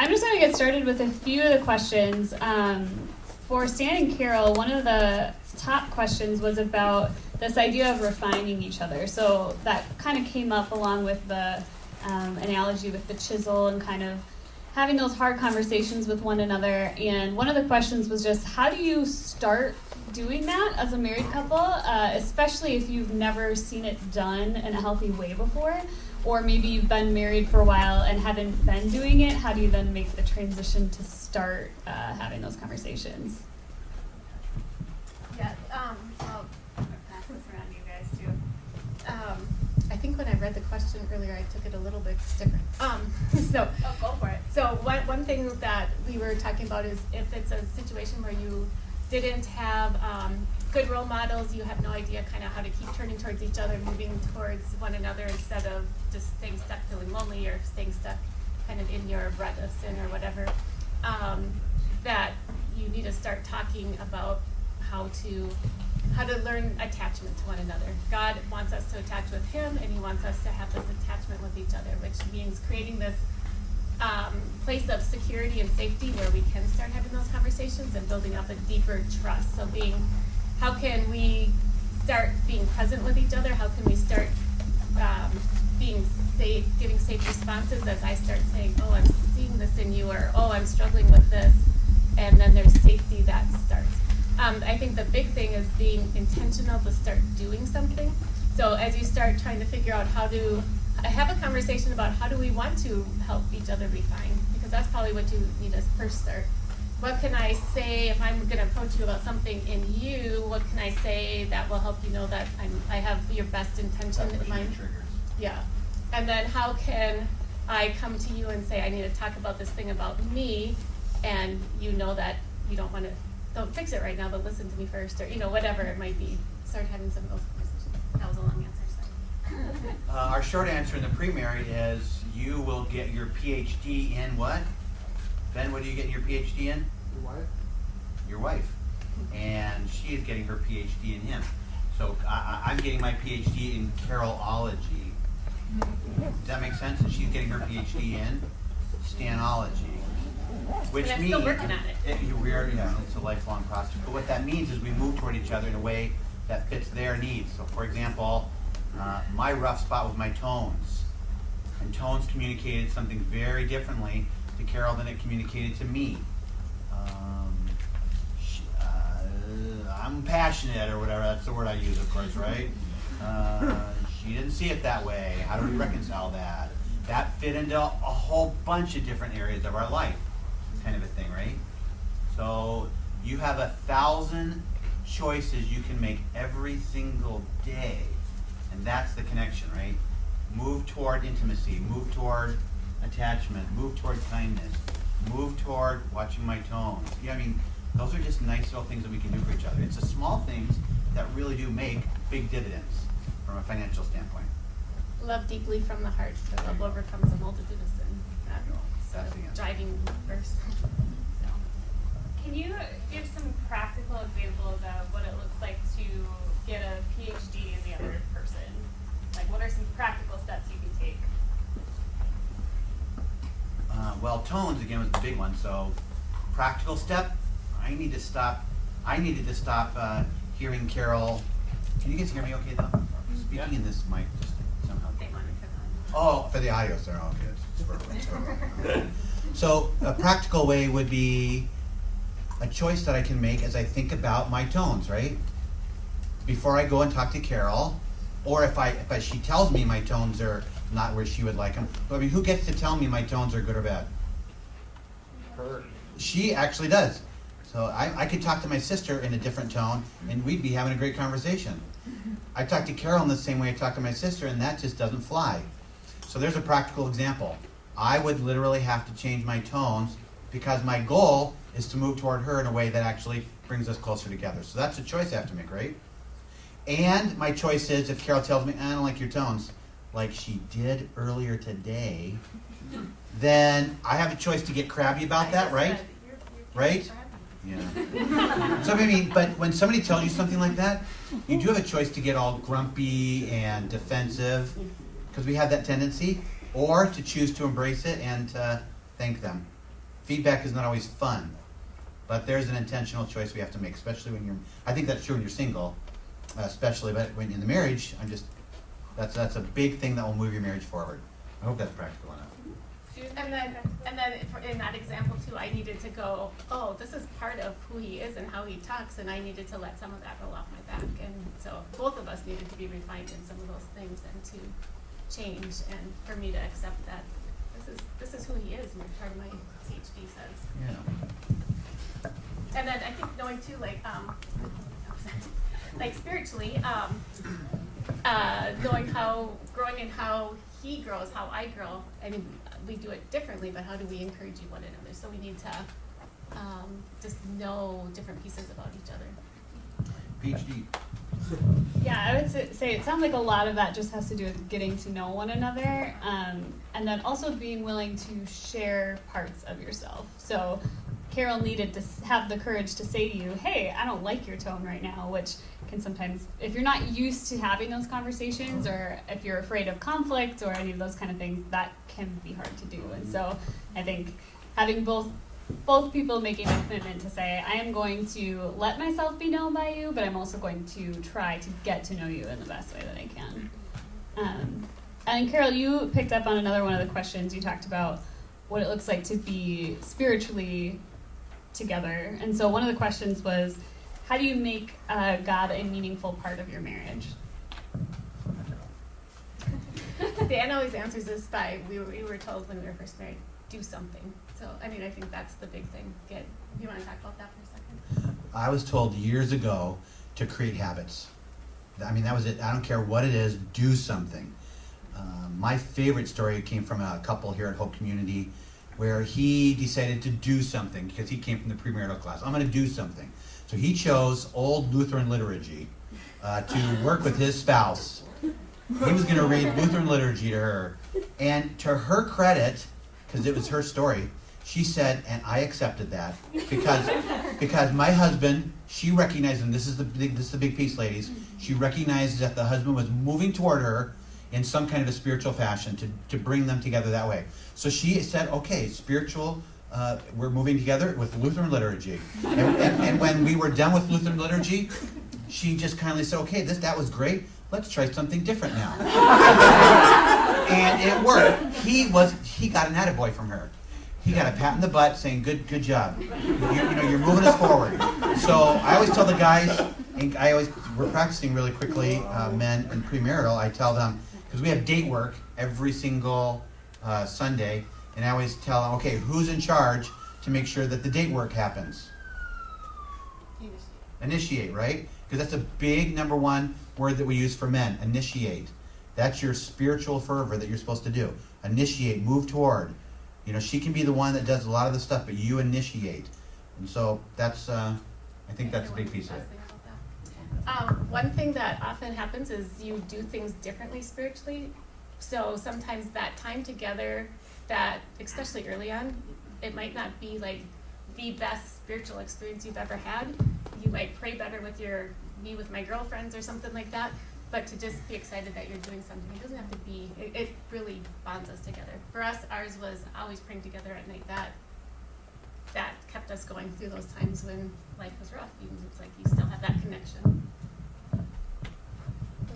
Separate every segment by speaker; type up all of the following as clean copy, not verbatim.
Speaker 1: I'm just going to get started with a few of the questions. For Stan and Carol, one of the top questions was about this idea of refining each other. So that kind of came up along with the analogy with the chisel and kind of having those hard conversations with one another. And one of the questions was just, how do you start doing that as a married couple, especially if you've never seen it done in a healthy way before? Or maybe you've been married for a while and haven't been doing it. How do you then make the transition to start having those conversations?
Speaker 2: Yeah, I'll pass this around you guys too. I think when I read the question earlier, I took it a little bit different.
Speaker 3: Go for it.
Speaker 2: So one thing that we were talking about is if it's a situation where you didn't have good role models, you have no idea kind of how to keep turning towards each other, moving towards one another instead of just staying stuck feeling lonely or staying stuck kind of in your rut of sin or whatever, that you need to start talking about how to learn attachment to one another. God wants us to attach with Him, and He wants us to have this attachment with each other, which means creating this place of security and safety where we can start having those conversations and building up a deeper trust. So how can we start being present with each other? How can we start being safe, giving safe responses as I start saying, oh, I'm seeing this in you, or oh, I'm struggling with this, and then there's safety that starts. I think the big thing is being intentional to start doing something. So as you start trying to figure out how to have a conversation about how do we want to help each other refine, because that's probably what you need to first start. What can I say if I'm going to approach you about something in you? What can I say that will help you know that I have your best intention in mind? Yeah. And then how can I come to you and say I need to talk about this thing about me, and you know that you don't fix it right now, but listen to me first, or whatever it might be. Start having some of those conversations. That was a long answer.
Speaker 4: Our short answer in the pre-married is you will get your PhD in what? Ben, what are you getting your PhD in?
Speaker 5: Your wife.
Speaker 4: Your wife. And she is getting her PhD in him. So I'm getting my PhD in Carolology. Does that make sense? And she's getting her PhD in Stanology. Which
Speaker 2: I'm
Speaker 4: means
Speaker 2: still working on it.
Speaker 4: It's a lifelong process. But what that means is we move toward each other in a way that fits their needs. So for example, my rough spot was my tones. And tones communicated something very differently to Carol than it communicated to me. I'm passionate or whatever, that's the word I use, of course, right? She didn't see it that way. How do we reconcile that? That fit into a whole bunch of different areas of our life, kind of a thing, right? So you have 1,000 choices you can make every single day. And that's the connection, right? Move toward intimacy, move toward attachment, move toward kindness, move toward watching my tones. Yeah, I mean, those are just nice little things that we can do for each other. It's the small things that really do make big dividends from a financial standpoint.
Speaker 2: Love deeply from the heart, for love overcomes a multitude of sin. That's the driving verse. So.
Speaker 3: Can you give some practical examples of what it looks like to get a PhD in the other person? Like, what are some practical steps you can take?
Speaker 4: Well, tones again was the big one. So, practical step. I needed to stop hearing Carol. Can you guys hear me okay though? Speaking in this mic just somehow.
Speaker 2: They want to come
Speaker 4: Oh, for the audio, sir. Okay. So a practical way would be a choice that I can make as I think about my tones, right? Before I go and talk to Carol, or if she tells me my tones are not where she would like them. I mean, who gets to tell me my tones are good or bad?
Speaker 5: Her.
Speaker 4: She actually does. So I could talk to my sister in a different tone, and we'd be having a great conversation. I talk to Carol in the same way I talk to my sister, and that just doesn't fly. So there's a practical example. I would literally have to change my tones because my goal is to move toward her in a way that actually brings us closer together. So that's a choice I have to make, right? And my choice is if Carol tells me, I don't like your tones, like she did earlier today, then I have a choice to get crabby about that, right? Right? Yeah. So I mean, but when somebody tells you something like that, you do have a choice to get all grumpy and defensive, because we have that tendency, or to choose to embrace it and to thank them. feedback is not always fun, but there's an intentional choice we have to make, especially when you're, I think that's true when you're single, especially, but when in the marriage, that's a big thing that will move your marriage forward. I hope that's practical enough.
Speaker 2: And then in that example too, I needed to go, oh, this is part of who he is and how he talks, and I needed to let some of that roll off my back. And so both of us needed to be refined in some of those things and to change, and for me to accept that this is who he is, and part of my PhD says.
Speaker 4: Yeah.
Speaker 2: And then I think knowing too, like spiritually, knowing how, growing in how he grows, how I grow. I mean, we do it differently, but how do we encourage one another? So we need to just know different pieces about each other.
Speaker 4: PhD.
Speaker 1: Yeah, I would say it sounds like a lot of that just has to do with getting to know one another, and then also being willing to share parts of yourself. So Carol needed to have the courage to say to you, hey, I don't like your tone right now, which can sometimes, if you're not used to having those conversations, or if you're afraid of conflict or any of those kind of things, that can be hard to do. And so I think having both people making a commitment to say, I am going to let myself be known by you, but I'm also going to try to get to know you in the best way that I can. And Carol, you picked up on another one of the questions. You talked about what it looks like to be spiritually together. And so one of the questions was, how do you make God a meaningful part of your marriage?
Speaker 2: Dan always answers this by, we were told when we were first married, do something. So, I mean, I think that's the big thing. You want to talk about that for a second?
Speaker 4: I was told years ago to create habits. I mean, that was it. I don't care what it is, do something. My favorite story came from a couple here at Hope Community where he decided to do something because he came from the premarital class. I'm going to do something. So he chose old Lutheran liturgy to work with his spouse. He was going to read Lutheran liturgy to her. And to her credit, because it was her story, she said, and I accepted that because my husband, she recognized, and this is the big piece, ladies. She recognized that the husband was moving toward her in some kind of a spiritual fashion to bring them together that way. So she said, okay, spiritual. We're moving together with Lutheran liturgy. And when we were done with Lutheran liturgy, she just kindly said, okay, that was great. Let's try something different now. And it worked. He got an attaboy from her. He got a pat in the butt saying, good job. You're moving us forward. So I always tell the guys, we're practicing really quickly, men in premarital, I tell them, because we have date work every single Sunday, and I always tell them, okay, who's in charge to make sure that the date work happens? Initiate, right? Because that's a big number one word that we use for men, initiate. That's your spiritual fervor that you're supposed to do. Initiate, move toward. She can be the one that does a lot of the stuff, but you initiate. And so that's, I think that's a big piece of it.
Speaker 2: One thing that often happens is you do things differently spiritually. So sometimes that time together, that especially early on, it might not be like the best spiritual experience you've ever had. You might pray better with me with my girlfriends or something like that. But to just be excited that you're doing something, it doesn't have to be. It really bonds us together. For us, ours was always praying together at night. That kept us going through those times when life was rough. It's like you still have that connection.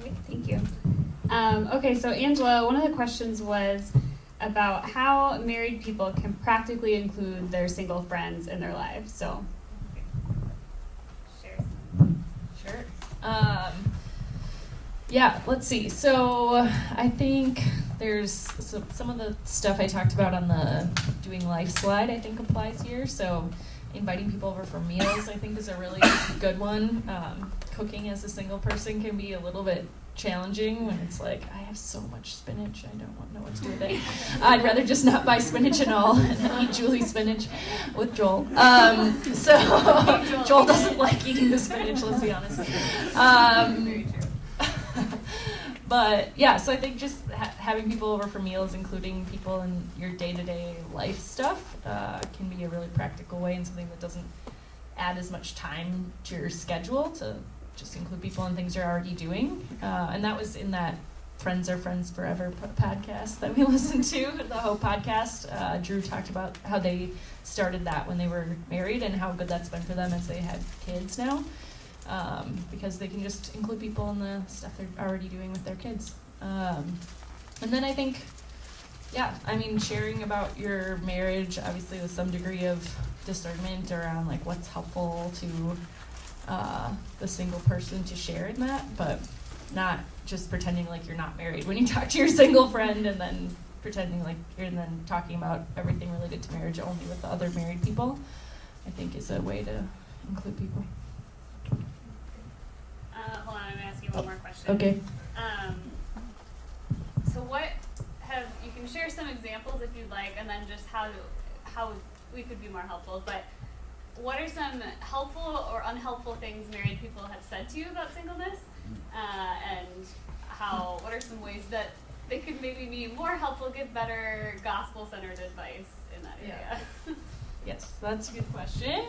Speaker 1: Great, thank you. Okay, so Angela, one of the questions was about how married people can practically include their single friends in their lives. So,
Speaker 3: Sure.
Speaker 6: Yeah, let's see. So I think there's some of the stuff I talked about on the doing life slide I think applies here. So inviting people over for meals I think is a really good one. Cooking as a single person can be a little bit challenging when it's like, I have so much spinach, I don't know what to do with it. I'd rather just not buy spinach at all and eat Julie's spinach with Joel. So Joel doesn't like eating the spinach, let's be honest.
Speaker 3: Very true.
Speaker 6: But yeah, so I think just having people over for meals, including people in your day-to-day life stuff, can be a really practical way and something that doesn't add as much time to your schedule to just include people in things you're already doing. And that was in that Friends Are Friends Forever podcast that we listened to, the Hope podcast. Drew talked about how they started that when they were married and how good that's been for them as they had kids now, because they can just include people in the stuff they're already doing with their kids. And then I think, yeah, I mean, sharing about your marriage, obviously with some degree of discernment around like what's helpful to the single person to share in that, but not just pretending like you're not married when you talk to your single friend and then pretending like you're and then talking about everything related to marriage only with the other married people, I think is a way to include people.
Speaker 3: Hold on, I'm gonna ask you one more question.
Speaker 6: Okay.
Speaker 3: So you can share some examples if you'd like, and then just how we could be more helpful, but what are some helpful or unhelpful things married people have said to you about singleness? And what are some ways that they could maybe be more helpful, give better gospel-centered advice in that area?
Speaker 6: Yeah. Yes, that's a good question.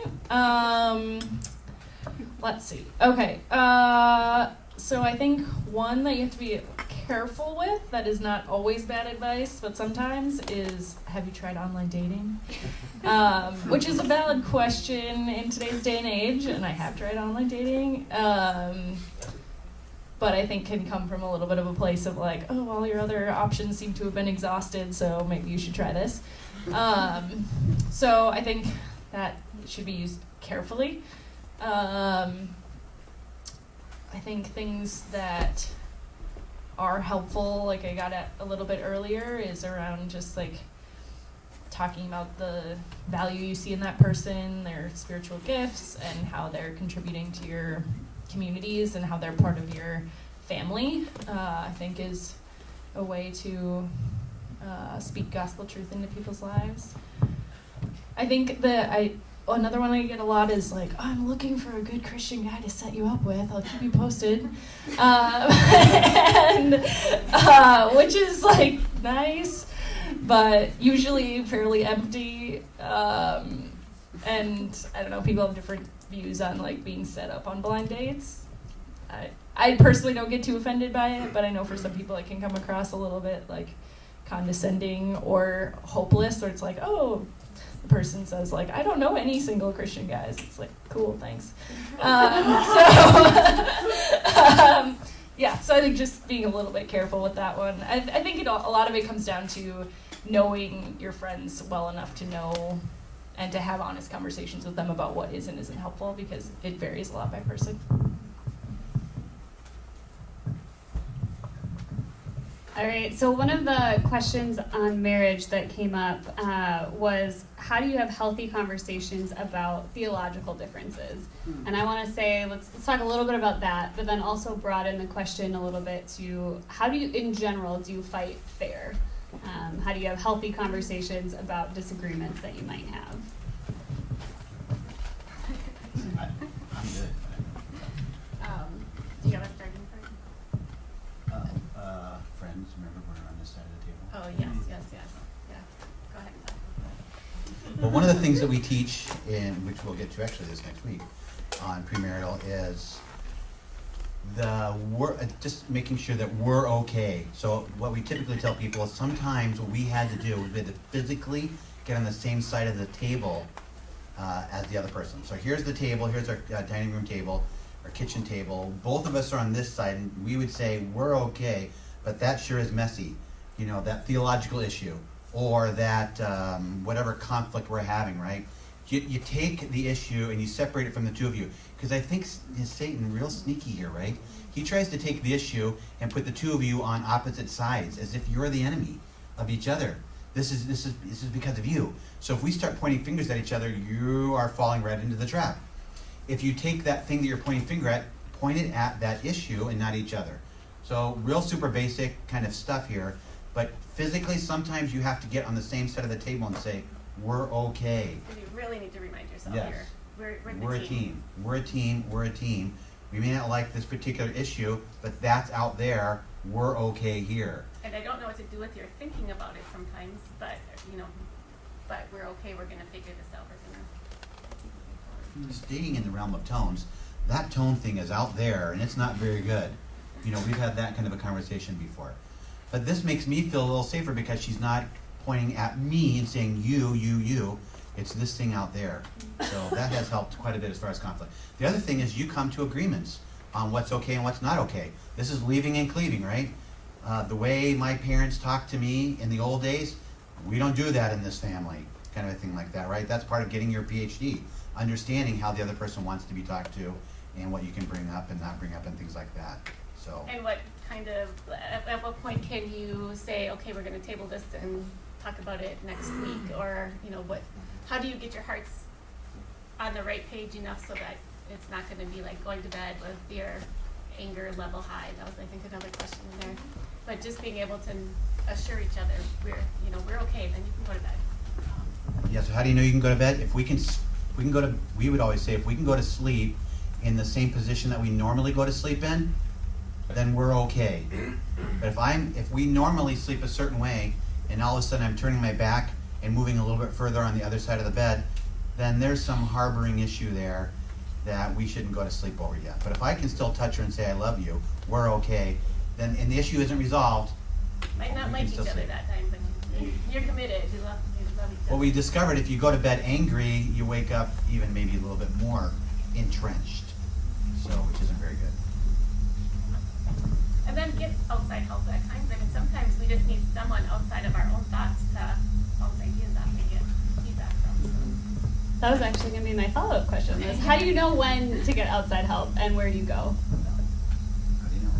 Speaker 6: Let's see. Okay. So I think one that you have to be careful with, that is not always bad advice, but sometimes, is, have you tried online dating? Which is a valid question in today's day and age, and I have tried online dating. But I think can come from a little bit of a place of like, oh, all your other options seem to have been exhausted, so maybe you should try this. So I think that should be used carefully. I think things that are helpful, like I got at a little bit earlier, is around just like talking about the value you see in that person, their spiritual gifts, and how they're contributing to your communities and how they're part of your family, I think is a way to speak gospel truth into people's lives. I think that another one I get a lot is like, oh, I'm looking for a good Christian guy to set you up with. I'll keep you posted. Which is like nice, but usually fairly empty. And I don't know, people have different views on like being set up on blind dates. I personally don't get too offended by it, but I know for some people it can come across a little bit like condescending or hopeless, or it's like, oh, the person says like, I don't know any single Christian guys. It's like, cool, thanks. So I think just being a little bit careful with that one. I think a lot of it comes down to knowing your friends well enough to know and to have honest conversations with them about what is and isn't helpful, because it varies a lot by person.
Speaker 1: All right, so one of the questions on marriage that came up was, how do you have healthy conversations about theological differences? And I want to say, let's talk a little bit about that, but then also broaden the question a little bit to, how do you, in general, do you fight fair? How do you have healthy conversations about disagreements that you might have?
Speaker 4: I'm good.
Speaker 2: Do you have a starting point?
Speaker 4: Friends, remember we're on this side of the table.
Speaker 2: Oh, yes. Yeah, go ahead.
Speaker 4: Well, one of the things that we teach, which we'll get to actually this next week on premarital, is just making sure that we're okay. So what we typically tell people is sometimes what we had to do was we had to physically get on the same side of the table as the other person. So here's the table, here's our dining room table, our kitchen table. Both of us are on this side, and we would say, we're okay, but that sure is messy. You know, that theological issue, or that whatever conflict we're having, right? You take the issue and you separate it from the two of you. Because I think Satan real sneaky here, right? He tries to take the issue and put the two of you on opposite sides, as if you're the enemy of each other. This is because of you. So if we start pointing fingers at each other, you are falling right into the trap. If you take that thing that you're pointing finger at, point it at that issue and not each other. So real super basic kind of stuff here, but physically sometimes you have to get on the same side of the table and say, we're okay.
Speaker 2: And you really need to remind yourself
Speaker 4: Yes.
Speaker 2: here. We're
Speaker 4: We're a team. We're a team. We're a team. We may not like this particular issue, but that's out there. We're okay here.
Speaker 2: And I don't know what to do with your thinking about it sometimes, but but we're okay. We're gonna figure this out. We're gonna.
Speaker 4: Staying in the realm of tones, that tone thing is out there, and it's not very good. You know, we've had that kind of a conversation before. But this makes me feel a little safer because she's not pointing at me and saying you. It's this thing out there. So that has helped quite a bit as far as conflict. The other thing is you come to agreements on what's okay and what's not okay. This is leaving and cleaving, right? The way my parents talked to me in the old days, we don't do that in this family, kind of a thing like that, right? That's part of getting your PhD, understanding how the other person wants to be talked to and what you can bring up and not bring up and things like that. So.
Speaker 2: And what kind of, at what point can you say, okay, we're gonna table this and talk about it next week? Or, you know, how do you get your hearts on the right page enough so that it's not gonna be like going to bed with your anger level high? That was, I think, another question in there. But just being able to assure each other, we're okay, then you can go to bed.
Speaker 4: Yeah, so how do you know you can go to bed? If we can go to, we would always say, if we can go to sleep in the same position that we normally go to sleep in, then we're okay. But if we normally sleep a certain way, and all of a sudden I'm turning my back and moving a little bit further on the other side of the bed, then there's some harboring issue there that we shouldn't go to sleep over yet. But if I can still touch her and say I love you, we're okay, then, and the issue isn't resolved.
Speaker 2: Might not
Speaker 4: we
Speaker 2: like
Speaker 4: can
Speaker 2: each
Speaker 4: still
Speaker 2: other
Speaker 4: sleep.
Speaker 2: that time, but you're committed, you love each other.
Speaker 4: Well, we discovered if you go to bed angry, you wake up even maybe a little bit more entrenched, so, which isn't very good.
Speaker 2: And then get outside help at times. I mean, sometimes we just need someone outside of our own thoughts to bounce ideas off and get feedback from. So.
Speaker 1: That was actually going to be my follow-up question. Is how do you know when to get outside help and where do you go?
Speaker 4: How do you know?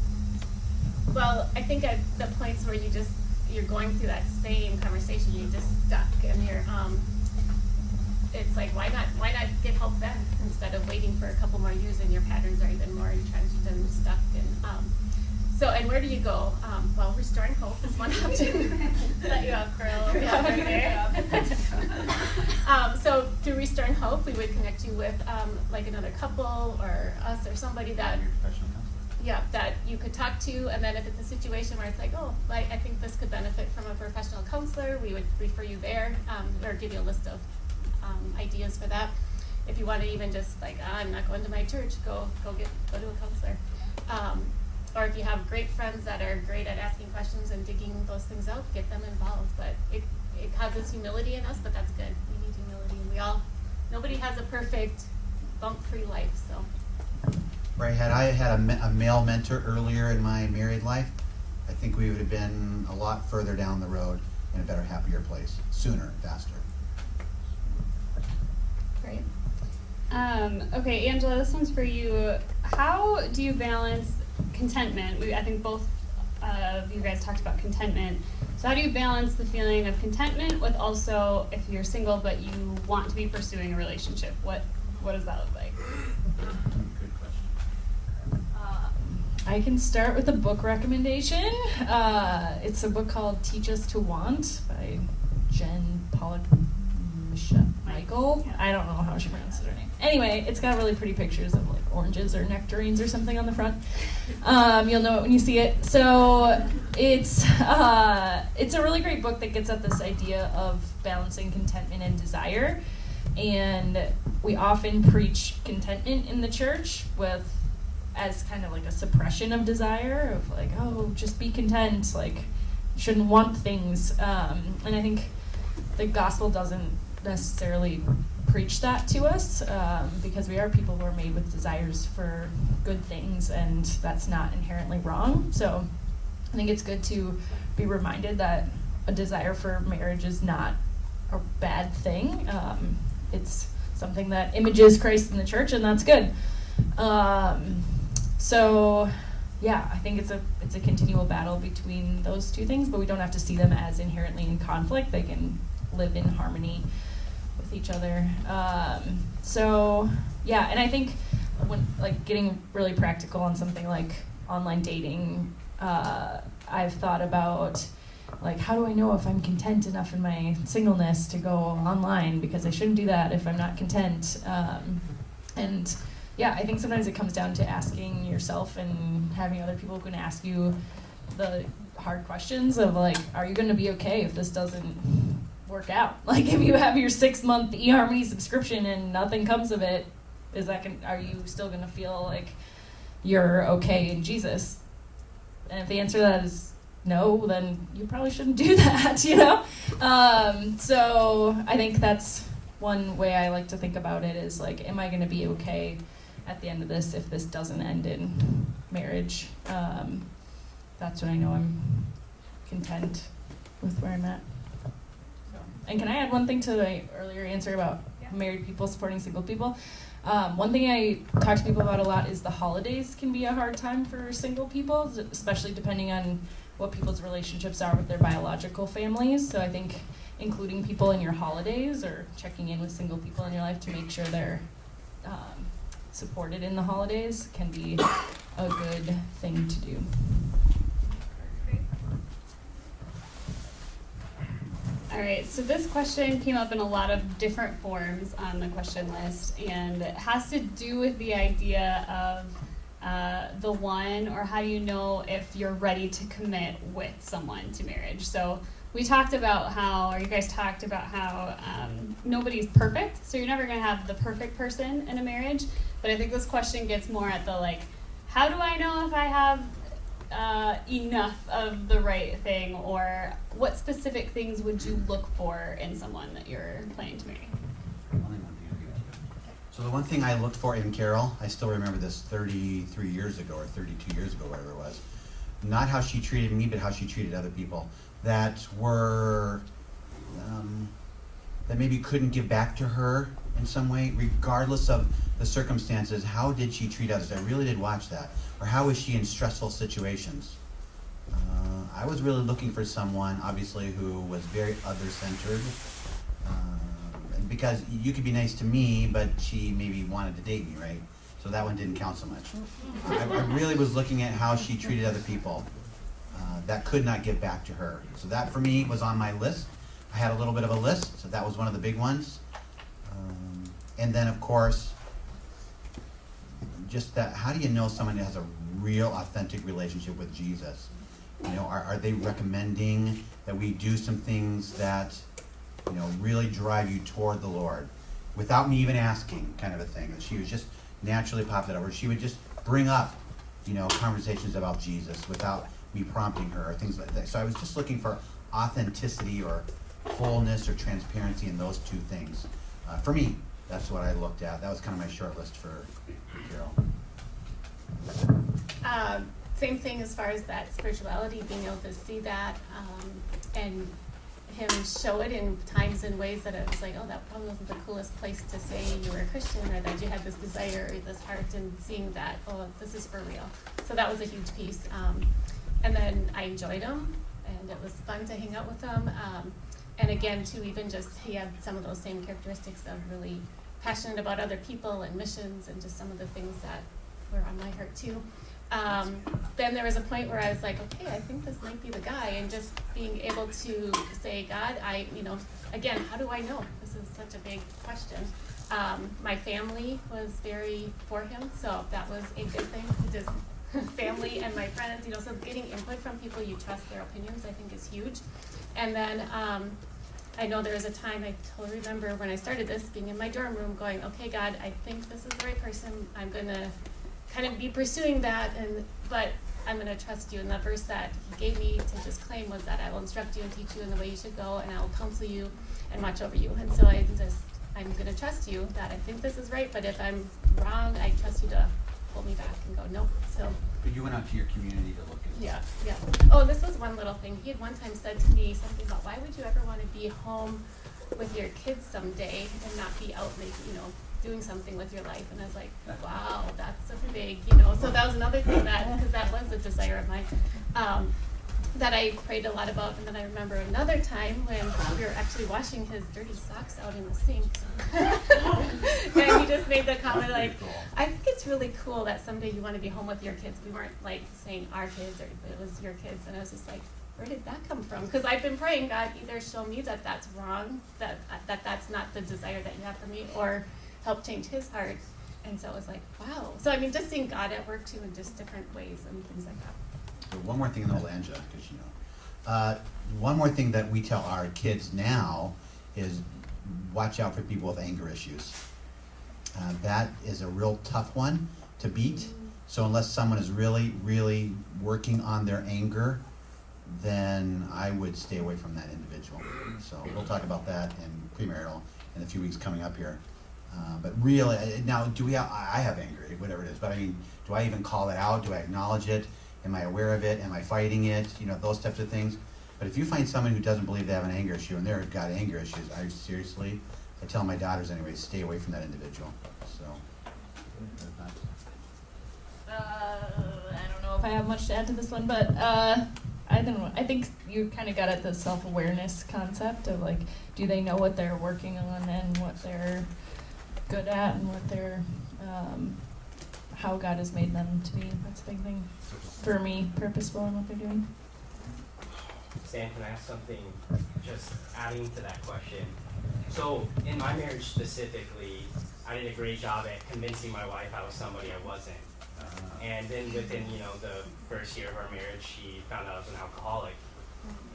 Speaker 2: Well, I think at the points where you're going through that same conversation, you're just stuck, and you're it's like why not get help then instead of waiting for a couple more years and your patterns are even more entrenched and stuck and. So, and where do you go? Well, Restoring Hope is one option. Set you up, Pearl. Yeah, right there. So, through Restoring Hope, we would connect you with like another couple or us or somebody that,
Speaker 4: Professional counselor.
Speaker 2: yeah, that you could talk to. And then if it's a situation where it's like, oh, I think this could benefit from a professional counselor, we would refer you there or give you a list of ideas for that. If you want to even just like, I'm not going to my church, go to a counselor. Or if you have great friends that are great at asking questions and digging those things out, get them involved. But it causes humility in us, but that's good. We need humility, and nobody has a perfect bump-free life, so.
Speaker 4: Right, had I had a male mentor earlier in my married life, I think we would have been a lot further down the road in a better, happier place, sooner, faster.
Speaker 1: Great. Okay, Angela, this one's for you. How do you balance contentment? I think both of you guys talked about contentment. So how do you balance the feeling of contentment with also, if you're single but you want to be pursuing a relationship, what does that look like?
Speaker 4: Good question.
Speaker 6: I can start with a book recommendation. It's a book called Teach Us to Want by Jen Michael. I don't know how she pronounces her name. Anyway, it's got really pretty pictures of like oranges or nectarines or something on the front. You'll know it when you see it. So it's a really great book that gets at this idea of balancing contentment and desire. And we often preach contentment in the church as kind of like a suppression of desire, of like, oh, just be content, like you shouldn't want things. And I think the gospel doesn't necessarily preach that to us because we are people who are made with desires for good things, and that's not inherently wrong. So I think it's good to be reminded that a desire for marriage is not a bad thing. It's something that images Christ in the church, and that's good. So yeah, I think it's a continual battle between those two things, but we don't have to see them as inherently in conflict. They can live in harmony with each other. So yeah, and I think when like getting really practical on something like online dating, I've thought about like, how do I know if I'm content enough in my singleness to go online, because I shouldn't do that if I'm not content. And yeah, I think sometimes it comes down to asking yourself and having other people who can ask you the hard questions of like, are you going to be okay if this doesn't work out? Like if you have your 6-month eHarmony subscription and nothing comes of it, are you still going to feel like you're okay in Jesus? And if the answer to that is no, then you probably shouldn't do that, you know? So I think that's one way I like to think about it is like, am I going to be okay at the end of this if this doesn't end in marriage? That's when I know I'm content with where I'm at. So, and can I add one thing to the earlier answer about married people supporting single people? One thing I talk to people about a lot is the holidays can be a hard time for single people, especially depending on what people's relationships are with their biological families. So I think including people in your holidays or checking in with single people in your life to make sure they're supported in the holidays can be a good thing to do.
Speaker 1: All right, so this question came up in a lot of different forms on the question list, and it has to do with the idea of the one, or how do you know if you're ready to commit with someone to marriage? So we talked about how, or you guys talked about how nobody's perfect, so you're never going to have the perfect person in a marriage, but I think this question gets more at the like, how do I know if I have enough of the right thing, or what specific things would you look for in someone that you're planning to marry?
Speaker 4: So the one thing I looked for in Carol, I still remember this 33 years ago or 32 years ago, whatever it was, not how she treated me, but how she treated other people that were, that maybe couldn't give back to her in some way, regardless of the circumstances. How did she treat others? I really did watch that. Or how was she in stressful situations? I was really looking for someone, obviously, who was very other-centered. Because you could be nice to me, but she maybe wanted to date me, right? So that one didn't count so much. I really was looking at how she treated other people that could not give back to her. So that, for me, was on my list. I had a little bit of a list, so that was one of the big ones. And then, of course, just that, how do you know someone has a real, authentic relationship with Jesus? You know, are they recommending that we do some things that, you know, really drive you toward the Lord without me even asking, kind of a thing? That she was just naturally popped it over. She would just bring up, you know, conversations about Jesus without me prompting her or things like that. So I was just looking for authenticity or wholeness or transparency in those two things. For me, that's what I looked at. That was kind of my short list for Carol.
Speaker 2: Same thing as far as that spirituality, being able to see that, and him show it in times and ways that it was like, oh, that probably wasn't the coolest place to say you were a Christian, or that you had this desire or this heart, and seeing that, oh, this is for real. So that was a huge piece. And then I enjoyed him, and it was fun to hang out with him. And again, too, even just he had some of those same characteristics of really passionate about other people and missions, and just some of the things that were on my heart too. Then there was a point where I was like, okay, I think this might be the guy, and just being able to say, God, again, how do I know? This is such a big question. My family was very for him, so that was a good thing. Just family and my friends, so getting input from people you trust their opinions, I think, is huge. And then I know there was a time, I totally remember when I started this, being in my dorm room going, okay, God, I think this is the right person. I'm going to kind of be pursuing that, but I'm going to trust you. And the verse that he gave me to just claim was that I will instruct you and teach you in the way you should go, and I will counsel you and watch over you. And so I'm going to trust you that I think this is right, but if I'm wrong, I trust you to pull me back and go, nope. So.
Speaker 4: But you went out to your community to look at this.
Speaker 2: Yeah. Oh, this was one little thing. He had one time said to me something about, why would you ever want to be home with your kids someday and not be out, doing something with your life? And I was like, wow, that's so big, So that was another thing because that was a desire of mine, that I prayed a lot about. And then I remember another time when we were actually washing his dirty socks out in the sink. And he just made the comment like, I think it's really cool that someday you want to be home with your kids. We weren't like saying our kids, or it was your kids. And I was just like, where did that come from? Because I've been praying, God, either show me that that's wrong, that that's not the desire that you have for me, or help change his heart. And so it was like, wow. So just seeing God at work too in just different ways and things like that.
Speaker 4: So one more thing in the whole Angela, because one more thing that we tell our kids now is watch out for people with anger issues. That is a real tough one to beat. So unless someone is really, really working on their anger, then I would stay away from that individual. So we'll talk about that in premarital in a few weeks coming up here. But really, now, I have anger, whatever it is, but I mean, do I even call it out? Do I acknowledge it? Am I aware of it? Am I fighting it? You know, those types of things. But if you find someone who doesn't believe they have an anger issue and they've got anger issues, I tell my daughters anyway, stay away from that individual, so.
Speaker 6: I don't know if I have much to add to this one, but I don't know. I think you kind of got at the self-awareness concept of like, do they know what they're working on and what they're good at and what they're, how God has made them to be. That's a big thing for me, purposeful in what they're doing.
Speaker 5: Stan, can I ask something, just adding to that question? So, in my marriage specifically, I did a great job at convincing my wife I was somebody I wasn't. And then within, the first year of our marriage, she found out I was an alcoholic.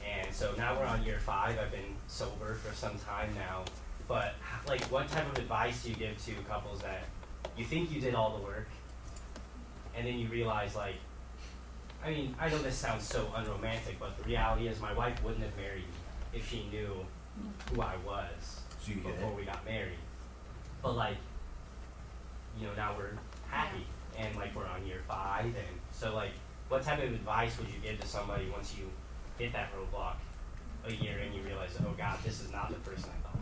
Speaker 5: And so now we're on year 5. I've been sober for some time now. But, like, what type of advice do you give to couples that you think you did all the work, and then you realize, like, I mean, I know this sounds so unromantic, but the reality is my wife wouldn't have married me if she knew who I was before we got married. But, like, now we're happy, and, like, we're on year 5, and so, like, what type of advice would you give to somebody once you hit that roadblock a year and you realize, oh, God, this is not the person I thought?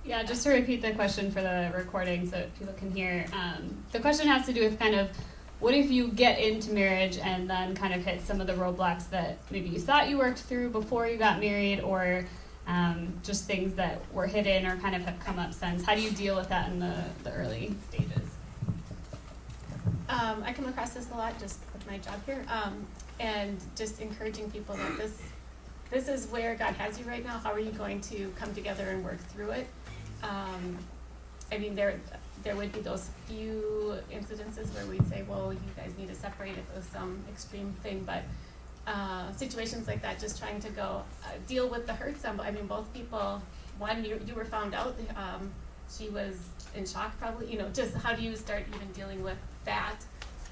Speaker 1: Yeah, just to repeat the question for the recording so that people can hear. The question has to do with kind of, what if you get into marriage and then kind of hit some of the roadblocks that maybe you thought you worked through before you got married, or just things that were hidden or kind of have come up since? How do you deal with that in the early stages?
Speaker 2: I come across this a lot just with my job here, and just encouraging people that this is where God has you right now. How are you going to come together and work through it? I mean, there would be those few incidences where we'd say, well, you guys need to separate if it was some extreme thing, but situations like that, just trying to go deal with the hurt. I mean, both people, one, you were found out, she was in shock probably, just how do you start even dealing with that?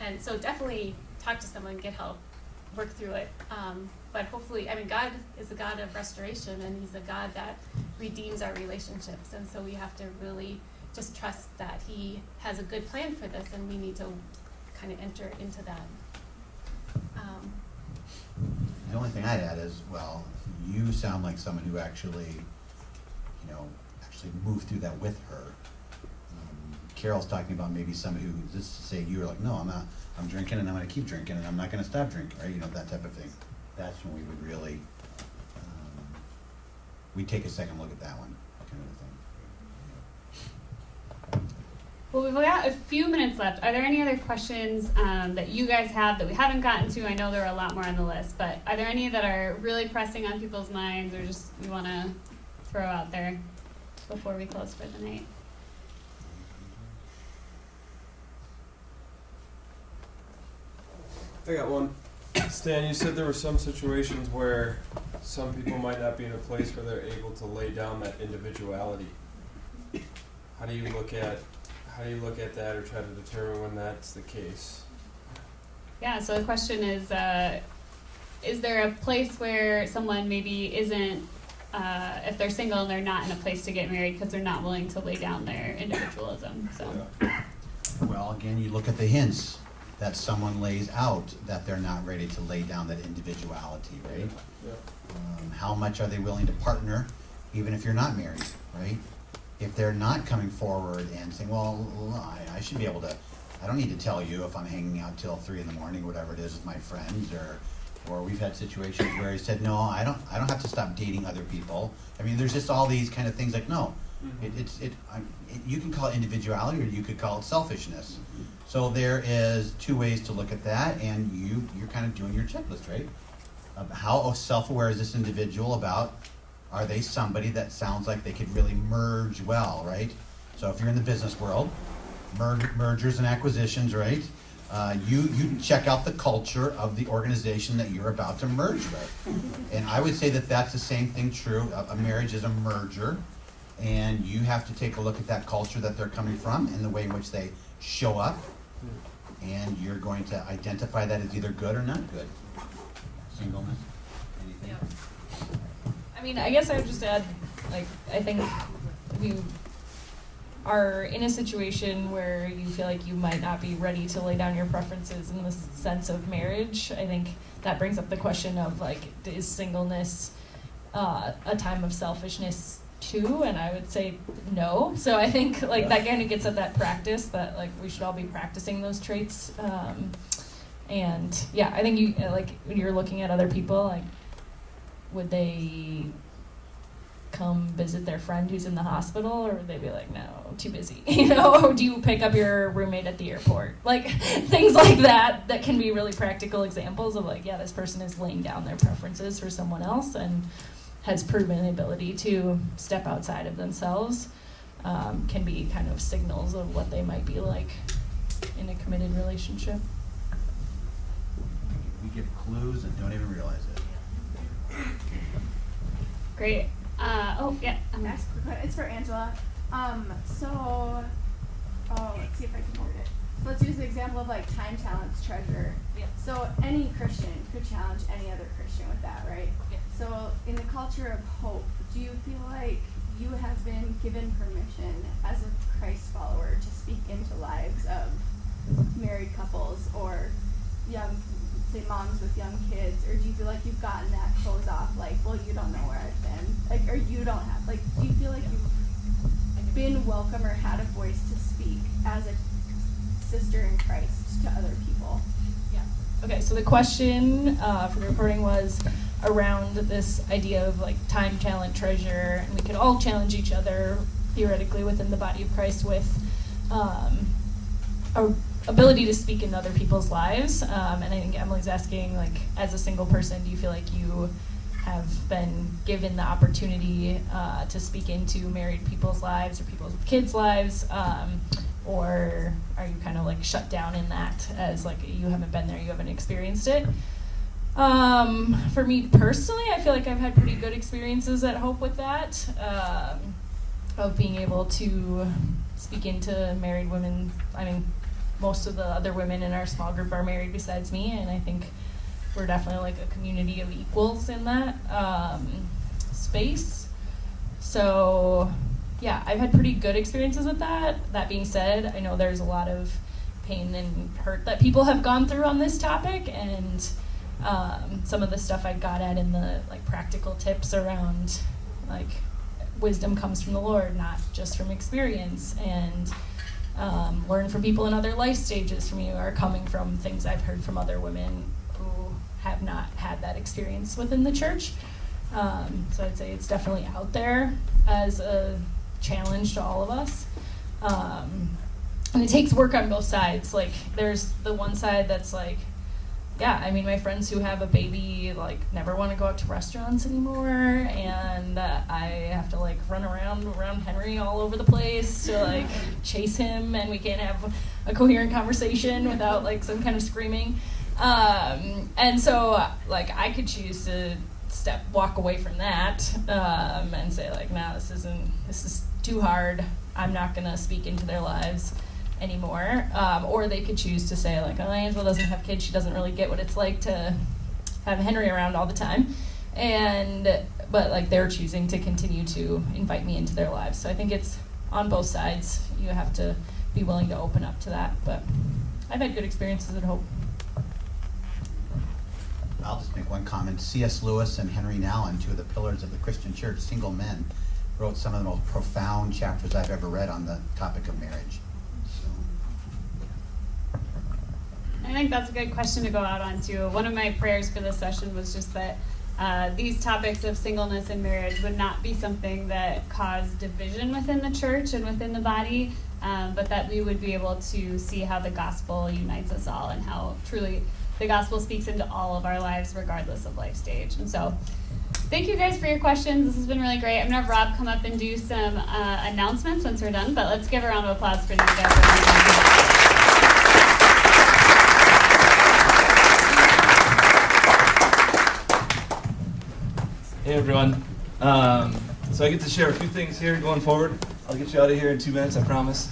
Speaker 2: And so definitely talk to someone, get help, work through it. But hopefully, I mean, God is a God of restoration, and He's a God that redeems our relationships. And so we have to really just trust that He has a good plan for this, and we need to kind of enter into that.
Speaker 4: The only thing I'd add is, well, you sound like someone who actually moved through that with her. Carol's talking about maybe somebody who, just to say, you were like, no, I'm drinking and I'm going to keep drinking and I'm not going to stop drinking, right? That type of thing. That's when we would really, we take a second look at that one, kind of thing.
Speaker 1: Well, we've got a few minutes left. Are there any other questions that you guys have that we haven't gotten to? I know there are a lot more on the list, but are there any that are really pressing on people's minds or just you want to throw out there before we close for the night?
Speaker 7: I got one. Stan, you said there were some situations where some people might not be in a place where they're able to lay down that individuality. How do you look at that or try to determine when that's the case?
Speaker 1: Yeah, so the question is there a place where someone maybe isn't, if they're single and they're not in a place to get married because they're not willing to lay down their individualism? So.
Speaker 7: Yeah.
Speaker 4: Well, again, you look at the hints that someone lays out that they're not ready to lay down that individuality, right?
Speaker 7: Yeah.
Speaker 4: How much are they willing to partner, even if you're not married, right? If they're not coming forward and saying, well, I should be able to, I don't need to tell you if I'm hanging out till 3 a.m, whatever it is with my friends, or we've had situations where he said, no, I don't have to stop dating other people. I mean, there's just all these kind of things like, no, you can call it individuality or you could call it selfishness. So there is 2 ways to look at that, and you're kind of doing your checklist, right? Of how self-aware is this individual about, are they somebody that sounds like they could really merge well, right? So if you're in the business world, mergers and acquisitions, right? You check out the culture of the organization that you're about to merge with. And I would say that that's the same thing true. A marriage is a merger, and you have to take a look at that culture that they're coming from and the way in which they show up. and you're going to identify that as either good or not good. Singleness, anything?
Speaker 6: I mean, I guess I would just add, like, I think if you are in a situation where you feel like you might not be ready to lay down your preferences in the sense of marriage, I think that brings up the question of, like, is singleness a time of selfishness too? And I would say no. So I think, like, that kind of gets at that practice that, like, we should all be practicing those traits. And yeah, I think you, like, when you're looking at other people, like, would they come visit their friend who's in the hospital, or would they be like, no, too busy, you know? Or do you pick up your roommate at the airport? Like, things like that can be really practical examples of, like, yeah, this person is laying down their preferences for someone else and has proven the ability to step outside of themselves. Can be kind of signals of what they might be like in a committed relationship.
Speaker 4: We give clues and don't even realize it.
Speaker 1: Great. Yeah.
Speaker 8: Next quick one. It's for Angela. Let's see if I can word it. So let's use the example of, like, time, talents, treasure.
Speaker 6: Yeah.
Speaker 8: So any Christian could challenge any other Christian with that, right?
Speaker 6: Yeah.
Speaker 8: So in the culture of hope, do you feel like you have been given permission as a Christ follower to speak into lives of married couples or young, say, moms with young kids, or do you feel like you've gotten that close off, like, well, you don't know where I've been, like, or you don't have, like, do you feel like you've been welcome or had a voice to speak as a sister in Christ to other people?
Speaker 6: Yeah. Okay, so the question for the recording was around this idea of, like, time, talent, treasure, and we could all challenge each other theoretically within the body of Christ with our ability to speak in other people's lives. And I think Emily's asking, like, as a single person, do you feel like you have been given the opportunity to speak into married people's lives or people's kids' lives? Or are you kind of, like, shut down in that as, like, you haven't been there, you haven't experienced it? For me personally, I feel like I've had pretty good experiences at Hope with that, of being able to speak into married women. I mean, most of the other women in our small group are married besides me, and I think we're definitely, like, a community of equals in that space. So yeah, I've had pretty good experiences with that. That being said, I know there's a lot of pain and hurt that people have gone through on this topic, and some of the stuff I got at in the, like, practical tips around, like, wisdom comes from the Lord, not just from experience, and learn from people in other life stages from you are coming from things I've heard from other women who have not had that experience within the church. So I'd say it's definitely out there as a challenge to all of us. And it takes work on both sides. Like, there's the one side that's like, yeah, I mean, my friends who have a baby, like, never want to go out to restaurants anymore, and I have to, like, run around Henry all over the place to, like, chase him, and we can't have a coherent conversation without, like, some kind of screaming. And so, like, I could choose to walk away from that, and say, like, nah, this is too hard. I'm not gonna speak into their lives anymore. Or they could choose to say, like, oh, Angela doesn't have kids, she doesn't really get what it's like to have Henry around all the time. But like, they're choosing to continue to invite me into their lives. So I think it's on both sides. You have to be willing to open up to that. But I've had good experiences at Hope.
Speaker 4: I'll just make one comment. C.S. Lewis and Henry Nouwen, two of the pillars of the Christian church, single men, wrote some of the most profound chapters I've ever read on the topic of marriage.
Speaker 1: I think that's a good question to go out on too. One of my prayers for this session was just that these topics of singleness and marriage would not be something that caused division within the church and within the body, but that we would be able to see how the gospel unites us all and how truly the gospel speaks into all of our lives regardless of life stage. And so thank you guys for your questions. This has been really great. I'm going to have Rob come up and do some announcements once we're done, but let's give a round of applause for these guys.
Speaker 9: Hey everyone. So I get to share a few things here going forward. I'll get you out of here in 2 minutes, I promise.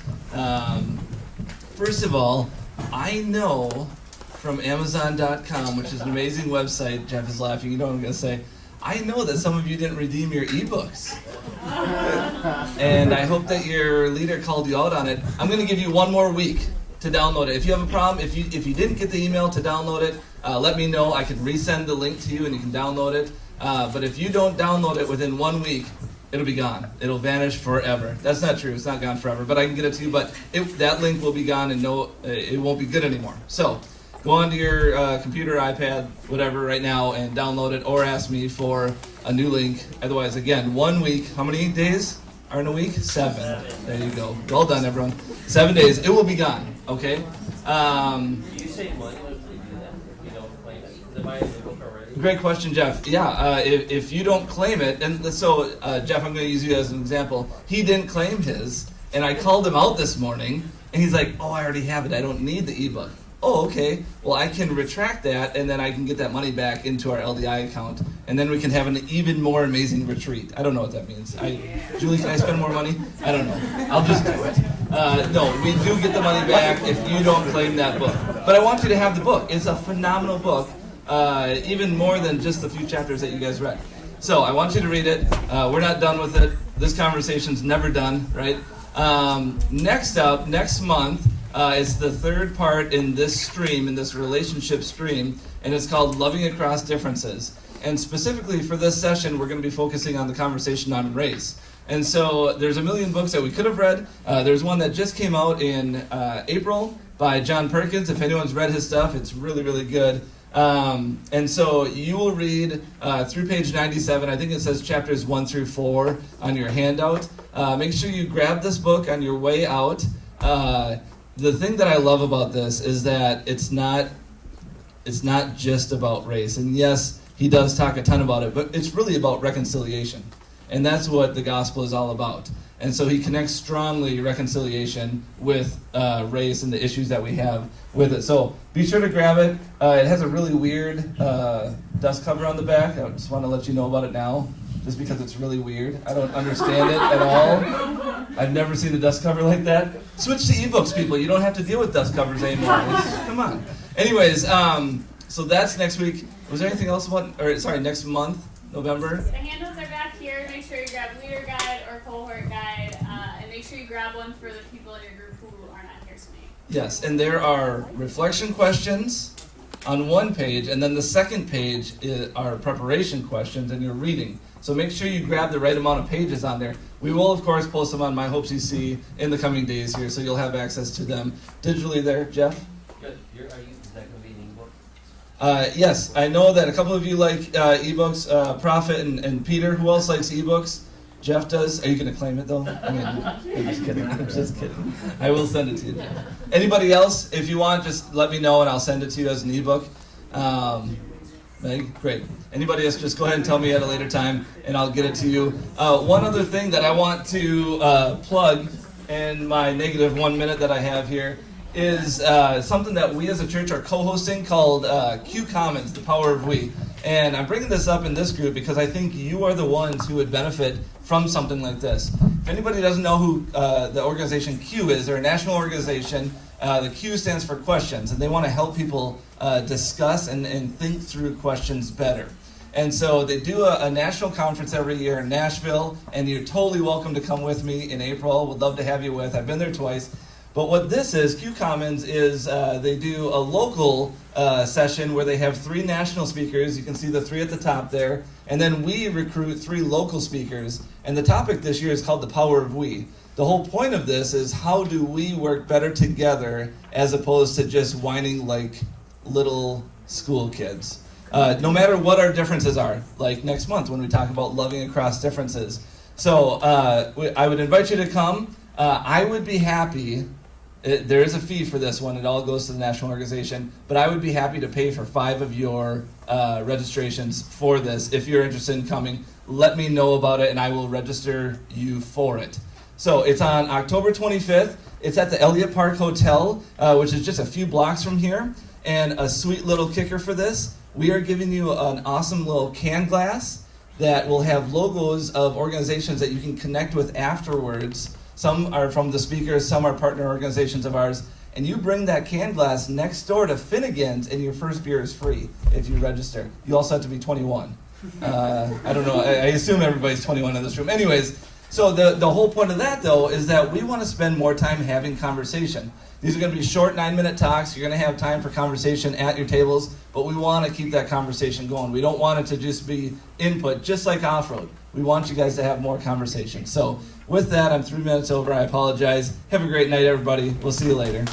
Speaker 9: First of all, I know from Amazon.com, which is an amazing website, Jeff is laughing, you know what I'm going to say, I know that some of you didn't redeem your ebooks. And I hope that your leader called you out on it. I'm going to give you 1 more week to download it. If you have a problem, if you didn't get the email to download it, let me know. I can resend the link to you and you can download it. But if you don't download it within 1 week, it'll be gone. It'll vanish forever. That's not true. It's not gone forever, but I can get it to you. But that link will be gone and it won't be good anymore. So go onto your computer, iPad, whatever right now and download it or ask me for a new link. Otherwise, again, 1 week. How many days are in a week? 7. There you go. Well done, everyone. 7 days. It will be gone. Okay?
Speaker 10: Do you save money when you do that? You don't claim it? Is it buying the book already?
Speaker 9: Great question, Jeff. Yeah, if you don't claim it, and so, Jeff, I'm going to use you as an example. He didn't claim his, and I called him out this morning, and he's like, oh, I already have it. I don't need the ebook. Oh, okay. Well, I can retract that, and then I can get that money back into our LDI account, and then we can have an even more amazing retreat. I don't know what that means. Julie, can I spend more money? I don't know. I'll just do it. No, we do get the money back if you don't claim that book. But I want you to have the book. It's a phenomenal book, even more than just the few chapters that you guys read. So I want you to read it. We're not done with it. This conversation's never done, right? Next up, next month, is the third part in this stream, in this relationship stream, and it's called Loving Across Differences. And specifically for this session, we're going to be focusing on the conversation on race. And so there's a million books that we could have read. There's one that just came out in April by John Perkins. If anyone's read his stuff, it's really, really good. And so you will read through page 97. I think it says chapters 1 through 4 on your handout. Make sure you grab this book on your way out. The thing that I love about this is that it's not just about race. And yes, he does talk a ton about it, but it's really about reconciliation. And that's what the gospel is all about. And so he connects strongly reconciliation with race and the issues that we have with it. So be sure to grab it. It has a really weird dust cover on the back. I just want to let you know about it now, just because it's really weird. I don't understand it at all. I've never seen a dust cover like that. Switch to ebooks, people. You don't have to deal with dust covers anymore. Come on. Anyways, so that's next week. Was there anything else next month, November?
Speaker 3: The handouts are back here. Make sure you grab leader guide or cohort guide, and make sure you grab one for the people in your group who are not here tonight.
Speaker 9: Yes, and there are reflection questions on one page, and then the second page are preparation questions, and you're reading. So make sure you grab the right amount of pages on there. We will, of course, post them on My Hope CC in the coming days here, so you'll have access to them digitally there. Jeff?
Speaker 10: Good. Is that going to be an ebook?
Speaker 9: Yes, I know that a couple of you like ebooks, Prophet and Peter. Who else likes ebooks? Jeff does. Are you going to claim it, though? I mean, I'm just kidding. I'm just kidding. I will send it to you, Jeff. Anybody else, if you want, just let me know, and I'll send it to you as an ebook. Meg, great. Anybody else, just go ahead and tell me at a later time, and I'll get it to you. One other thing that I want to plug in my negative 1 minute that I have here is something that we as a church are co-hosting called Q Commons, the Power of We. And I'm bringing this up in this group because I think you are the ones who would benefit from something like this. If anybody doesn't know who the organization Q is, they're a national organization. The Q stands for questions, and they want to help people discuss and think through questions better. And so they do a national conference every year in Nashville, and you're totally welcome to come with me in April. Would love to have you with. I've been there twice. But what this is, Q Commons, is they do a local session where they have 3 national speakers. You can see the 3 at the top there. And then we recruit 3 local speakers. And the topic this year is called The Power of We. The whole point of this is how do we work better together as opposed to just whining like little school kids. No matter what our differences are, like next month when we talk about loving across differences. So I would invite you to come. I would be happy. There is a fee for this one. It all goes to the national organization. But I would be happy to pay for 5 of your registrations for this. If you're interested in coming, let me know about it, and I will register you for it. So it's on October 25th. It's at the Elliott Park Hotel, which is just a few blocks from here. And a sweet little kicker for this, we are giving you an awesome little can glass that will have logos of organizations that you can connect with afterwards. Some are from the speakers, some are partner organizations of ours. and you bring that can glass next door to Finnegan's, and your first beer is free if you register. You also have to be 21. I don't know. I assume everybody's 21 in this room. Anyways, so the whole point of that, though, is that we want to spend more time having conversation. These are going to be short 9-minute talks. You're going to have time for conversation at your tables, but we want to keep that conversation going. We don't want it to just be input, just like off-road. We want you guys to have more conversation. So with that, I'm 3 minutes over. I apologize. Have a great night, everybody. We'll see you later.